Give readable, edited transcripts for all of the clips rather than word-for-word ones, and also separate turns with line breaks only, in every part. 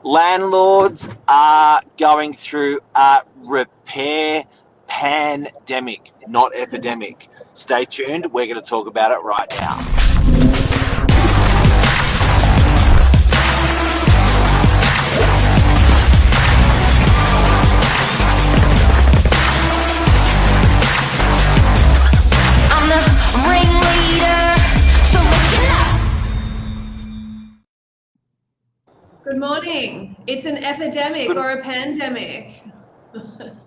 Landlords are going through a repair pandemic, not epidemic. Stay tuned. We're going to talk about it right now.
I'm the ringleader, so listen up.
Good morning. It's an epidemic or a pandemic.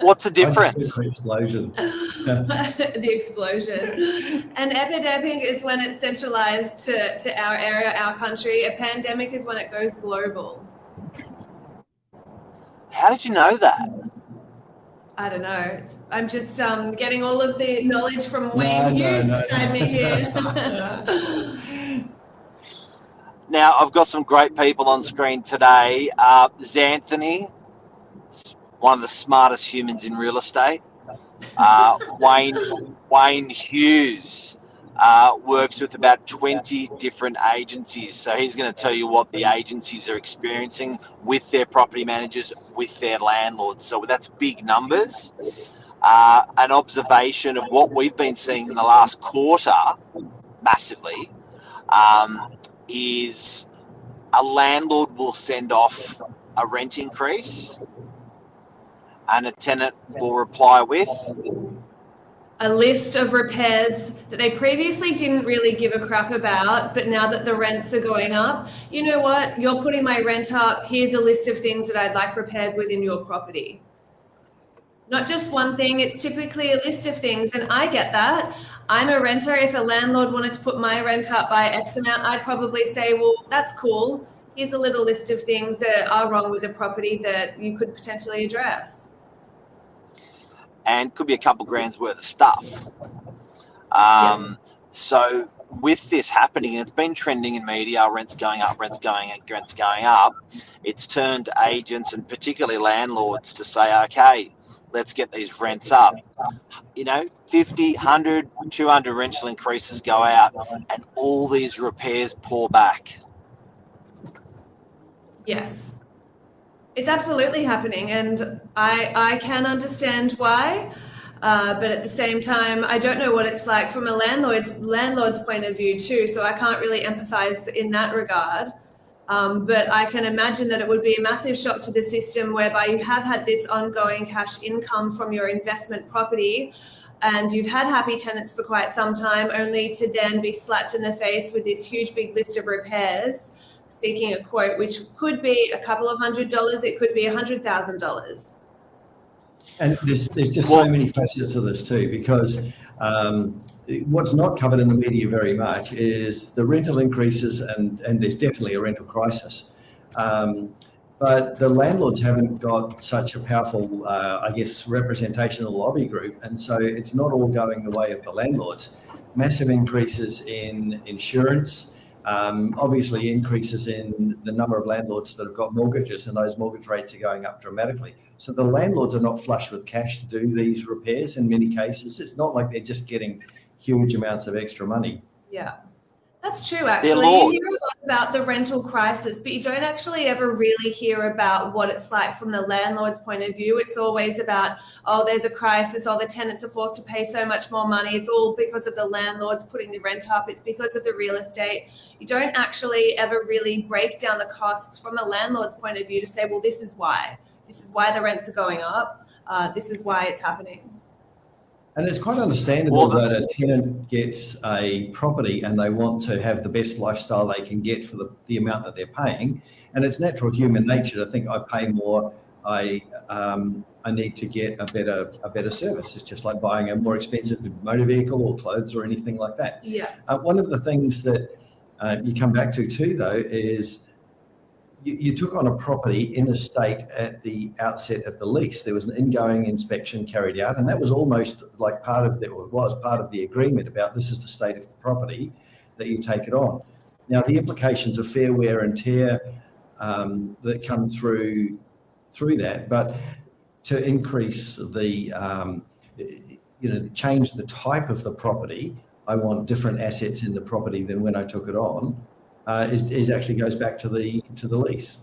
What's the difference?
The explosion.
The explosion. An epidemic is when it's centralized to our area, our country. A pandemic is when it goes global.
How did you know that?
I don't know. I'm just getting all of the knowledge from Wayne Hughes beside me here.
Now, I've got some great people on screen today. Xanthony, one of the smartest humans in real estate. Wayne Hughes works with about 20 different agencies. So he's going to tell you what the agencies are experiencing with their property managers, with their landlords. So that's big numbers. An observation of what we've been seeing in the last quarter, massively, is a landlord will send off a rent increase and a tenant will reply with
a list of repairs that they previously didn't really give a crap about, but now that the rents are going up, you know what, you're putting my rent up, here's a list of things that I'd like repaired within your property. Not just one thing, it's typically a list of things, and I get that. I'm a renter. If a landlord wanted to put my rent up by X amount, I'd probably say, well, that's cool. Here's a little list of things that are wrong with the property that you could potentially address.
And could be a couple grand's worth of stuff. So with this happening, and it's been trending in media, rents going up, rents going up, it's turned agents and particularly landlords to say, okay, let's get these rents up. 50, 100, 200 rental increases go out and all these repairs pour back.
Yes. It's absolutely happening, and I can understand why, but at the same time, I don't know what it's like from a landlord's point of view too, so I can't really empathize in that regard. But I can imagine that it would be a massive shock to the system whereby you have had this ongoing cash income from your investment property and you've had happy tenants for quite some time, only to then be slapped in the face with this huge big list of repairs, seeking a quote, which could be a couple of $100, it could be $100,000.
And there's just so many facets of this too, because what's not covered in the media very much is the rental increases, and there's definitely a rental crisis. But the landlords haven't got such a powerful, representational lobby group. And so it's not all going the way of the landlords. Massive increases in insurance, obviously increases in the number of landlords that have got mortgages, and those mortgage rates are going up dramatically. So the landlords are not flush with cash to do these repairs in many cases. It's not like they're just getting huge amounts of extra money.
Yeah, that's true actually. You hear a lot about the rental crisis, but you don't actually ever really hear about what it's like from the landlord's point of view. It's always about, oh, there's a crisis, oh, the tenants are forced to pay so much more money. It's all because of the landlords putting the rent up. It's because of the real estate. You don't actually ever really break down the costs from a landlord's point of view to say, well, this is why. This is why the rents are going up. This is why it's happening.
And it's quite understandable that a tenant gets a property and they want to have the best lifestyle they can get for the amount that they're paying. And it's natural human nature to think, I pay more, I need to get a better service. It's just like buying a more expensive motor vehicle or clothes or anything like that.
Yeah.
One of the things that you come back to too, though, is you took on a property in a state at the outset of the lease. There was an ingoing inspection carried out, and that was almost like part of the agreement about this is the state of the property that you take it on. Now, the implications of fair wear and tear that come through that, but to increase the, change the type of the property, I want different assets in the property than when I took it on. Is actually goes back to the lease.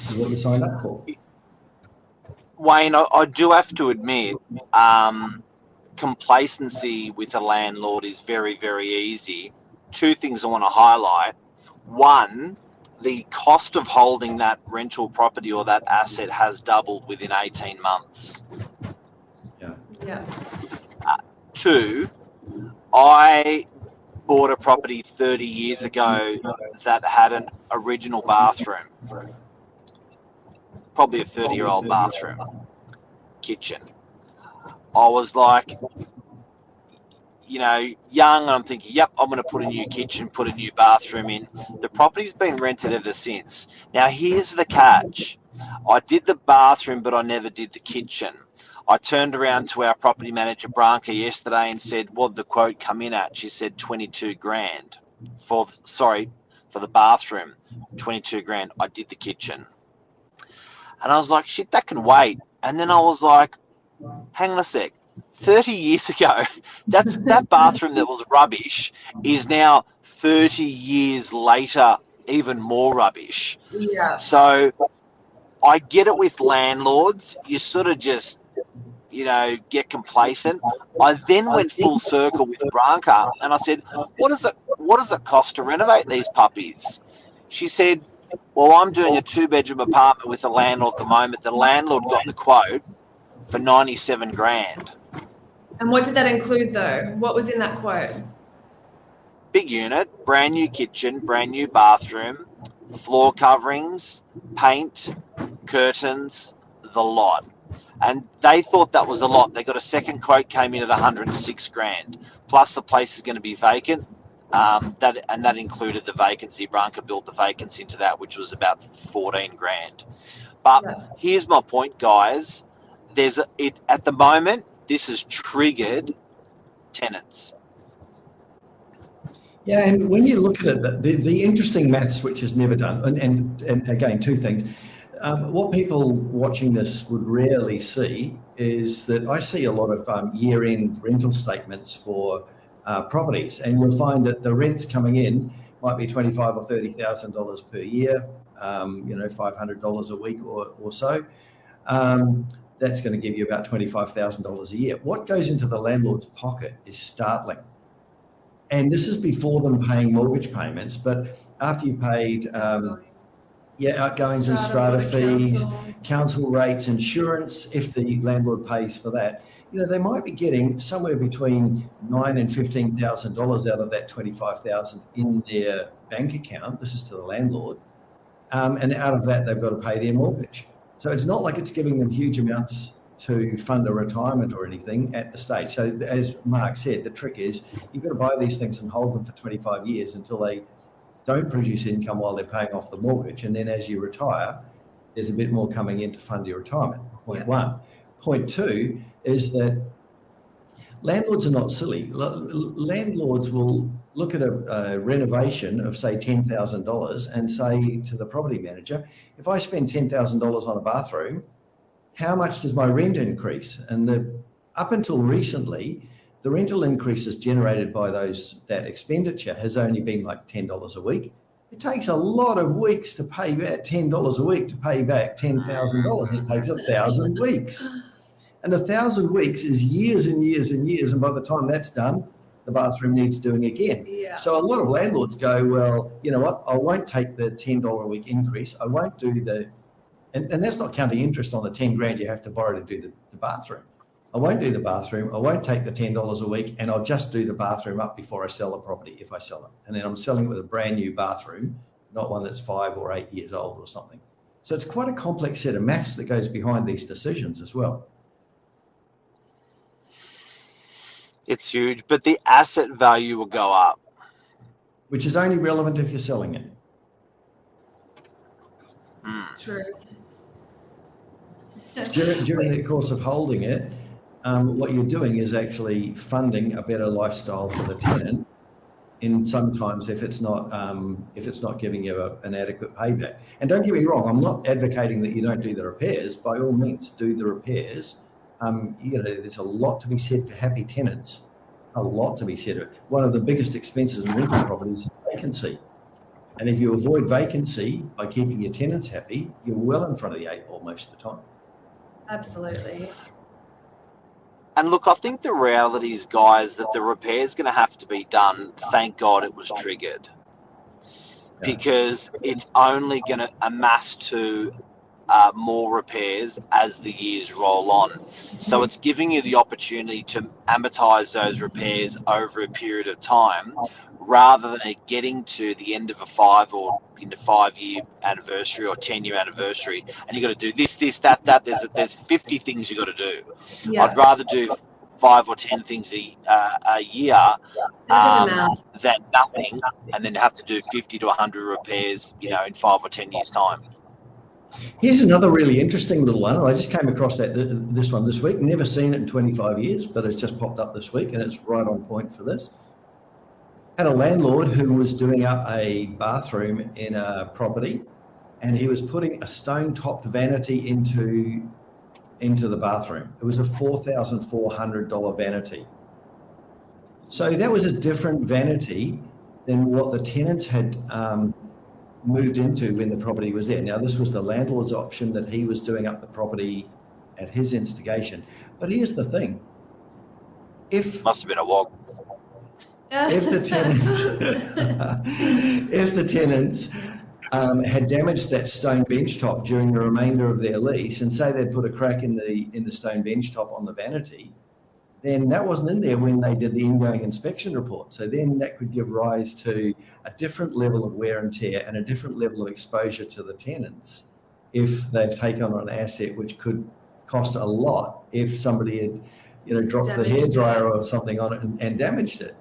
This is what you signed up for.
Wayne, I do have to admit, complacency with a landlord is very, very easy. Two things I want to highlight. One, the cost of holding that rental property or that asset has doubled within 18 months.
Yeah.
Two, I bought a property 30 years ago that had an original bathroom, probably a 30-year-old bathroom, kitchen. I was like, young, and I'm thinking, yep, I'm going to put a new kitchen, put a new bathroom in. The property's been rented ever since. Now, here's the catch. I did the bathroom, but I never did the kitchen. I turned around to our property manager, Branca, yesterday and said, what'd the quote come in at? She said 22 grand for the bathroom, 22 grand. I did the kitchen. And I was like, shit, that can wait. And then I was like, hang on a sec. 30 years ago, that bathroom that was rubbish is now 30 years later even more rubbish.
Yeah.
So I get it with landlords. You sort of just, get complacent. I then went full circle with Branca and I said, what does it cost to renovate these puppies? She said, well, I'm doing a 2-bedroom apartment with a landlord at the moment. The landlord got the quote for 97 grand.
And what did that include, though? What was in that quote?
Big unit, brand new kitchen, brand new bathroom, floor coverings, paint, curtains, the lot. And they thought that was a lot. They got a second quote, came in at 106 grand. Plus the place is going to be vacant. That included the vacancy. Branca built the vacancy into that, which was about 14 grand. But here's my point, guys. At the moment, this has triggered tenants.
Yeah, and when you look at it, the interesting maths, which is never done, and again, two things. What people watching this would rarely see is that I see a lot of year-end rental statements for properties, and you'll find that the rents coming in might be $25,000 or $30,000 per year, $500 a week or so. That's going to give you about $25,000 a year. What goes into the landlord's pocket is startling. And this is before them paying mortgage payments, but after you've paid outgoings and strata fees, council rates, insurance, if the landlord pays for that, they might be getting somewhere between $9,000 and $15,000 out of that $25,000 in their bank account. This is to the landlord. And out of that, they've got to pay their mortgage. So it's not like it's giving them huge amounts to fund a retirement or anything at the stage. So as Mark said, the trick is you've got to buy these things and hold them for 25 years until they don't produce income while they're paying off the mortgage. And then as you retire, there's a bit more coming in to fund your retirement. Point one. Point two is that landlords are not silly. Landlords will look at a renovation of, say, $10,000 and say to the property manager, if I spend $10,000 on a bathroom, how much does my rent increase? And up until recently, the rental increases generated by that expenditure has only been like $10 a week. It takes a lot of weeks to pay back $10 a week to pay back $10,000. It takes 1,000 weeks. And 1,000 weeks is years and years and years. And by the time that's done, the bathroom needs doing again.
Yeah.
So a lot of landlords go, well, you know what? I won't take the $10 a week increase. I won't do and that's not counting interest on the 10 grand you have to borrow to do the bathroom. I won't do the bathroom. I won't take the $10 a week, and I'll just do the bathroom up before I sell the property, if I sell it. And then I'm selling it with a brand new bathroom, not one that's 5 or 8 years old or something. So it's quite a complex set of maths that goes behind these decisions as well.
It's huge, but the asset value will go up.
Which is only relevant if you're selling it.
True.
During the course of holding it, what you're doing is actually funding a better lifestyle for the tenant. In sometimes if it's not giving you an adequate payback. And don't get me wrong, I'm not advocating that you don't do the repairs. By all means, do the repairs. There's a lot to be said for happy tenants. A lot to be said. One of the biggest expenses in rental properties is vacancy. And if you avoid vacancy by keeping your tenants happy, you're well in front of the 8 ball most of the time.
Absolutely.
And look, I think the reality is, guys, that the repair's going to have to be done. Thank God it was triggered, because it's only going to amass to more repairs as the years roll on. So it's giving you the opportunity to amortize those repairs over a period of time, rather than it getting to the end of a 5-year anniversary or 10-year anniversary, and you got to do this, that. There's 50 things you got to do.
Yeah.
I'd rather do 5 or 10 things a year than nothing, and then have to do 50 to 100 repairs, in 5 or 10 years' time.
Here's another really interesting little one. I just came across this one this week. Never seen it in 25 years, but it's just popped up this week, and it's right on point for this. Had a landlord who was doing up a bathroom in a property, and he was putting a stone-topped vanity into the bathroom. It was a $4,400 vanity. So that was a different vanity than what the tenants had moved into when the property was there. Now, this was the landlord's option, that he was doing up the property at his instigation. But here's the thing.
Must have been a wog.
If the tenants had damaged that stone bench top during the remainder of their lease, and say they'd put a crack in the stone bench top on the vanity, then that wasn't in there when they did the ingoing inspection report. So then that could give rise to a different level of wear and tear and a different level of exposure to the tenants if they've taken on an asset which could cost a lot if somebody had, dropped the hairdryer or something on it and damaged it.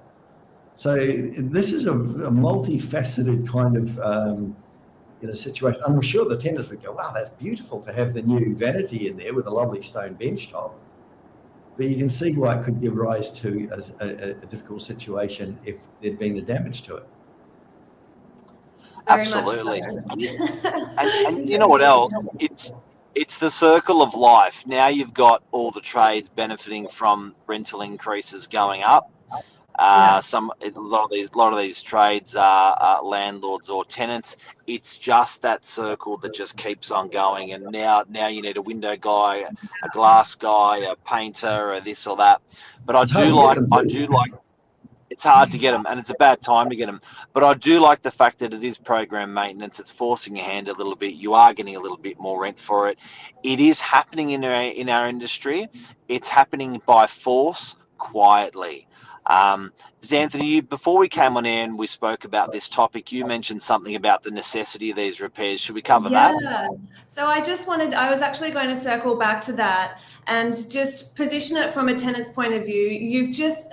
So this is a multifaceted kind of situation. I'm sure the tenants would go, wow, that's beautiful to have the new vanity in there with a lovely stone bench top. But you can see why it could give rise to a difficult situation if there'd been a damage to it.
Very
Absolutely.
much so.
And you know what else? It's the circle of life. Now you've got all the trades benefiting from rental increases going up. A lot of these trades are landlords or tenants. It's just that circle that just keeps on going. And now you need a window guy, a glass guy, a painter, or this or that. But I do like. It's hard to get them, and it's a bad time to get them. But I do like the fact that it is program maintenance. It's forcing your hand a little bit. You are getting a little bit more rent for it. It is happening in our industry. It's happening by force, quietly. Xanthony, before we came on air and we spoke about this topic, you mentioned something about the necessity of these repairs. Should we cover that?
Yeah. So I was actually going to circle back to that and just position it from a tenant's point of view. You've just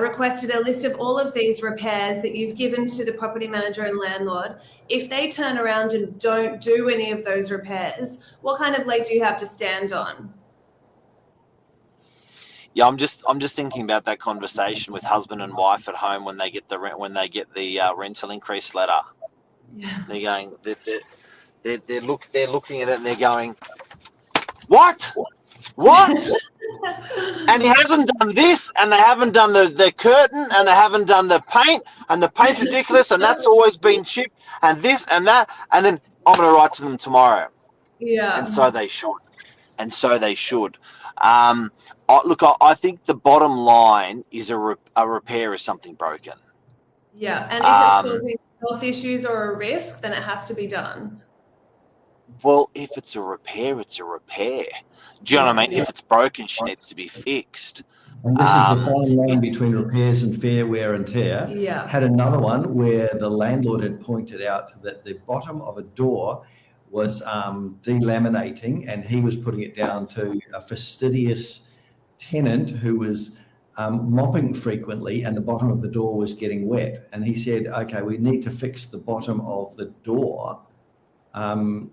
requested a list of all of these repairs that you've given to the property manager and landlord. If they turn around and don't do any of those repairs, what kind of leg do you have to stand on?
Yeah, I'm just thinking about that conversation with husband and wife at home when they get the rental increase letter.
Yeah.
They're going, they're looking at it and they're going, what? And he hasn't done this, and they haven't done the curtain, and they haven't done the paint, and the paint's ridiculous, and that's always been chipped, and this and that, and then I'm going to write to them tomorrow.
Yeah.
And so they should. I think the bottom line is a repair is something broken.
Yeah, and if it's causing health issues or a risk, then it has to be done.
Well, if it's a repair, it's a repair. Do you know what I mean? If it's broken, she needs to be fixed.
And this is the fine line between repairs and fair wear and tear.
Yeah.
Had another one where the landlord had pointed out that the bottom of a door was delaminating, and he was putting it down to a fastidious tenant who was mopping frequently, and the bottom of the door was getting wet. And he said, okay, we need to fix the bottom of the door. And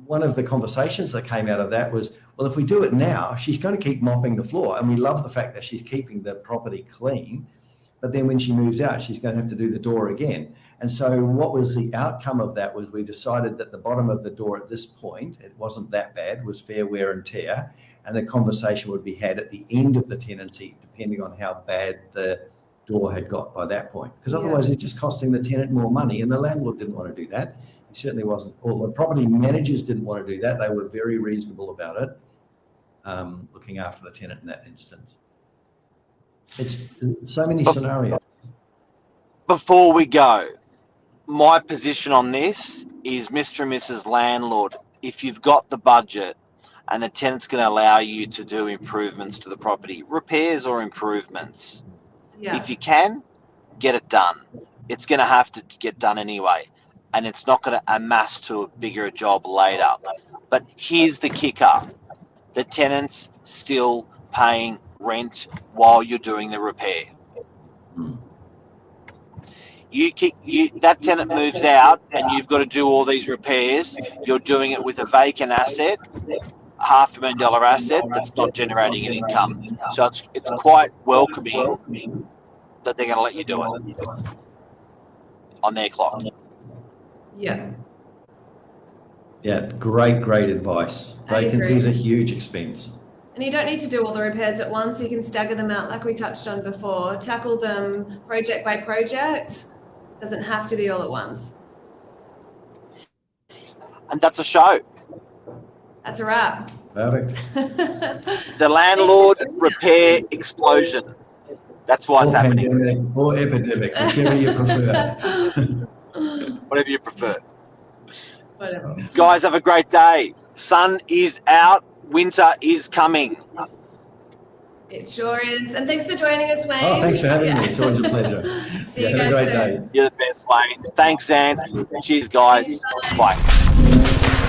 one of the conversations that came out of that was, well, if we do it now, she's going to keep mopping the floor. And we love the fact that she's keeping the property clean. But then when she moves out, she's going to have to do the door again. And so what was the outcome of that was we decided that the bottom of the door at this point, it wasn't that bad, was fair wear and tear. And the conversation would be had at the end of the tenancy, depending on how bad the door had got by that point, because otherwise it's just costing the tenant more money, and the landlord didn't want to do that. He certainly wasn't, or the property managers didn't want to do that. They were very reasonable about it, looking after the tenant in that instance. It's so many scenarios.
Before we go, my position on this is, Mr. and Mrs. Landlord, if you've got the budget and the tenant's going to allow you to do improvements to the property, repairs or improvements, if you can, get it done. It's going to have to get done anyway, and it's not going to amass to a bigger job later. But here's the kicker. The tenant's still paying rent while you're doing the repair. That tenant moves out and you've got to do all these repairs. You're doing it with a vacant asset, $500,000 asset that's not generating an income. So it's quite welcoming that they're going to let you do it on their clock.
Yeah.
Yeah, great advice. Vacancies are a huge expense.
And you don't need to do all the repairs at once. You can stagger them out like we touched on before. Tackle them project by project. Doesn't have to be all at once.
And that's a show.
That's a wrap.
Perfect.
The landlord repair explosion. That's why it's happening.
Pandemic or epidemic, whichever you prefer.
Whatever you prefer.
Whatever.
Guys, have a great day. Sun is out. Winter is coming.
It sure is. And thanks for joining us, Wayne.
Oh, thanks for having me. It's always a pleasure.
See you
have
guys
a great
soon.
day.
You're the best, Wayne. Thanks, Anne. Cheers, guys. Bye.